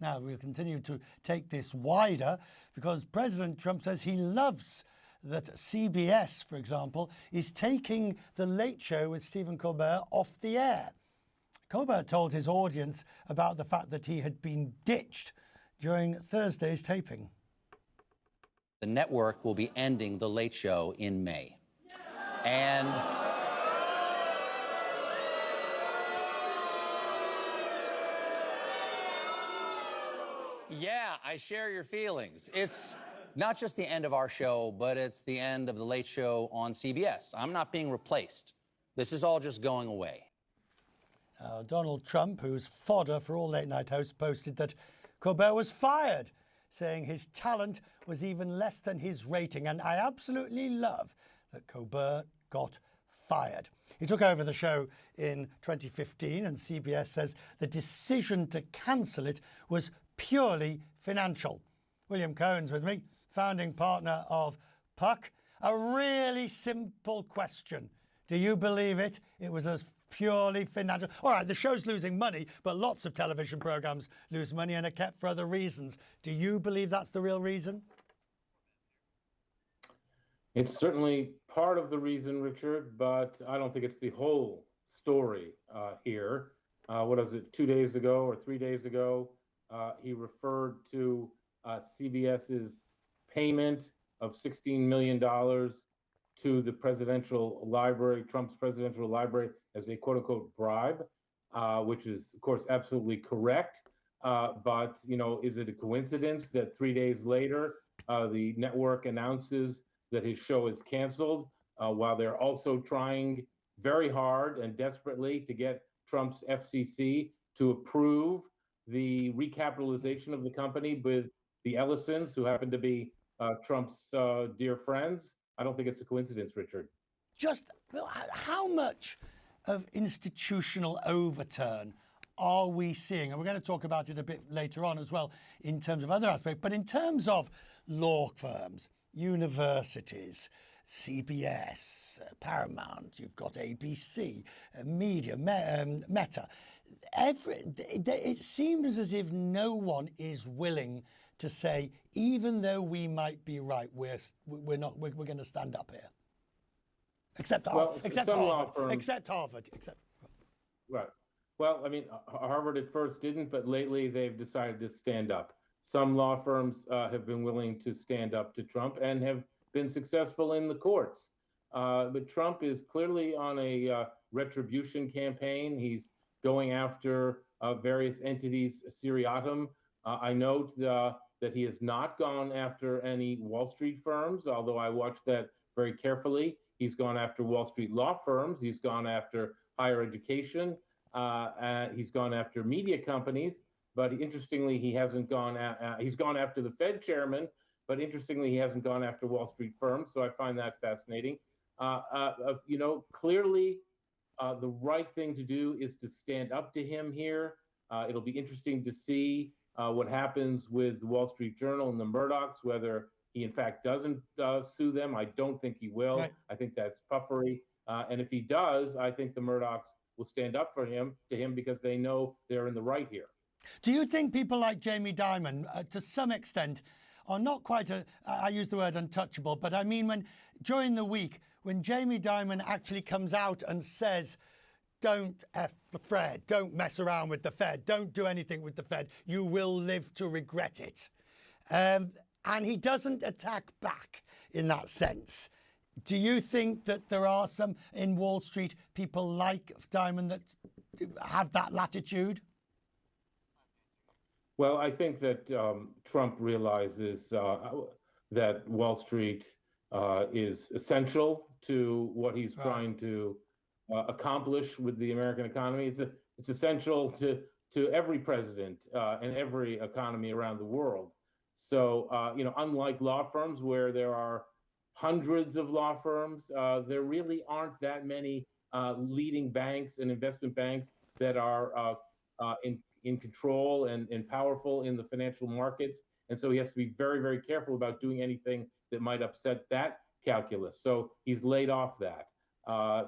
Now, we'll continue to take this wider because President Trump says he loves that CBS, for example, is taking The Late Show with Stephen Colbert off the air. Colbert told his audience about the fact that he had been ditched during Thursday's taping. The network will be ending The Late Show in May. And yeah, I share your feelings. It's not just the end of our show, but it's the end of The Late Show on CBS. I'm not being replaced. This is all just going away. Donald Trump, who's fodder for all late-night hosts, posted that Colbert was fired, saying his talent was even less than his rating. And I absolutely love that Colbert got fired. He took over the show in 2015, and CBS says the decision to cancel it was purely financial. William Cohan's with me, founding partner of Puck. A really simple question. Do you believe it? It was as purely financial. All right, the show's losing money, but lots of television programs lose money and are kept for other reasons. Do you believe that's the real reason? It's certainly part of the reason, Richard, but I don't think it's the whole story here. What was it, 2 days ago or 3 days ago? He referred to CBS's payment of $16 million to the presidential library, Trump's presidential library, as a quote-unquote bribe, which is, of course, absolutely correct. But, you know, is it a coincidence that 3 days later, the network announces that his show is canceled, while they're also trying very hard and desperately to get Trump's FCC to approve the recapitalization of the company with the Ellisons, who happen to be Trump's dear friends? I don't think it's a coincidence, Richard. Just how much of institutional overturn are we seeing? And we're going to talk about it a bit later on as well in terms of other aspects. But in terms of law firms, universities, CBS, Paramount, you've got ABC, Media, Meta. It seems as if no one is willing to say, even though we might be right, we're going to stand up here. Except Harvard. Right. Well, I mean, Harvard at first didn't, but lately they've decided to stand up. Some law firms have been willing to stand up to Trump and have been successful in the courts. But Trump is clearly on a retribution campaign. He's going after various entities seriatim. I note that he has not gone after any Wall Street firms, although I watched that very carefully. He's gone after Wall Street law firms. He's gone after higher education. He's gone after media companies. But interestingly, he hasn't gone. He's gone after the Fed chairman. But interestingly, he hasn't gone after Wall Street firms. So I find that fascinating. You know, clearly, the right thing to do is to stand up to him here. It'll be interesting to see what happens with the Wall Street Journal and the Murdochs, whether he in fact doesn't sue them. I don't think he will. Right. I think that's puffery. And if he does, I think the Murdochs will stand up to him because they know they're in the right here. Do you think people like Jamie Dimon, to some extent, are not quite I use the word untouchable, but I mean when during the week, when Jamie Dimon actually comes out and says, don't F the Fed, don't mess around with the Fed, don't do anything with the Fed, you will live to regret it. And he doesn't attack back in that sense. Do you think that there are some in Wall Street people like Dimon that have that latitude? Well, I think that Trump realizes that Wall Street is essential to what he's trying to accomplish with the American economy. It's essential to every president and every economy around the world. So, you know, unlike law firms where there are hundreds of law firms, there really aren't that many leading banks and investment banks that are in control and powerful in the financial markets. And so he has to be very, very careful about doing anything that might upset that calculus. So he's laid off that.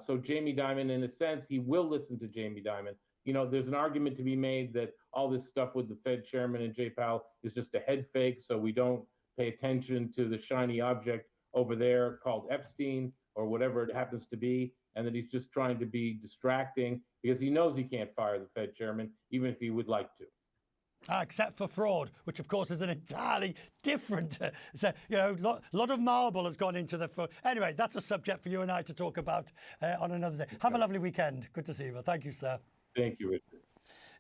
So Jamie Dimon, in a sense, he will listen to Jamie Dimon. You know, there's an argument to be made that all this stuff with the Fed chairman and Jay Powell is just a head fake, so we don't pay attention to the shiny object over there called Epstein or whatever it happens to be, and that he's just trying to be distracting because he knows he can't fire the Fed chairman, even if he would like to. Except for fraud, which of course is an entirely different, lot of marble has gone into the fraud. Anyway, that's a subject for you and I to talk about on another day. Have a lovely weekend. Good to see you. Thank you, sir. Thank you, Richard.